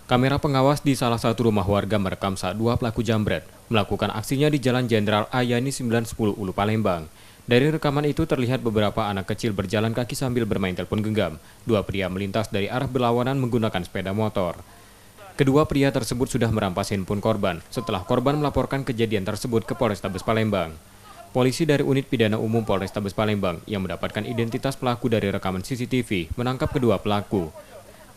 Kamera pengawas di salah satu rumah warga merekam saat dua pelaku jambret melakukan aksinya di Jalan Jenderal Ayani 910 Ulu Palembang. Dari rekaman itu terlihat beberapa anak kecil berjalan kaki sambil bermain telepon genggam. Dua pria melintas dari arah berlawanan menggunakan sepeda motor. Kedua pria tersebut sudah merampas handphone korban setelah korban melaporkan kejadian tersebut ke Polrestabes Palembang. Polisi dari Unit Pidana Umum Polrestabes Palembang yang mendapatkan identitas pelaku dari rekaman CCTV menangkap kedua pelaku.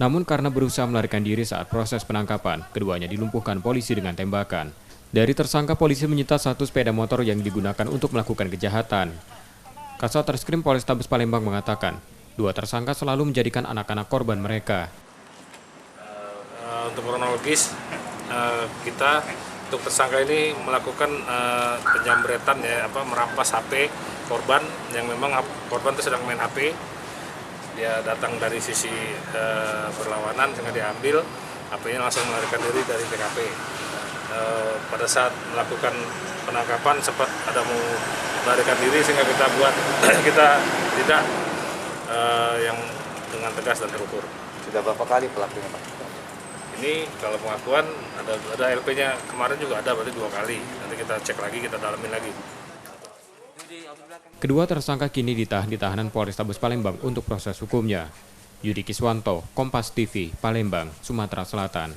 Namun karena berusaha melarikan diri saat proses penangkapan, keduanya dilumpuhkan polisi dengan tembakan. Dari tersangka, polisi menyita satu sepeda motor yang digunakan untuk melakukan kejahatan. Kasat Reskrim Polrestabes Palembang mengatakan, dua tersangka selalu menjadikan anak-anak korban mereka. Untuk kronologis, kita untuk tersangka ini melakukan penjambretan merampas HP korban yang memang korban itu sedang main HP. Dia datang dari sisi berlawanan sehingga diambil HP-nya, langsung melarikan diri dari TKP. Pada saat melakukan penangkapan sempat ada mau melarikan diri sehingga kita tidak yang dengan tegas dan terukur. Sudah berapa kali pelakunya, Pak? Ini kalau pengakuan ada LP-nya kemarin juga ada, berarti 2 kali. Nanti kita cek lagi, kita dalamin lagi. Kedua tersangka kini ditahan di tahanan Polrestabes Palembang untuk proses hukumnya. Yudi Kiswanto, Kompas TV, Palembang, Sumatera Selatan.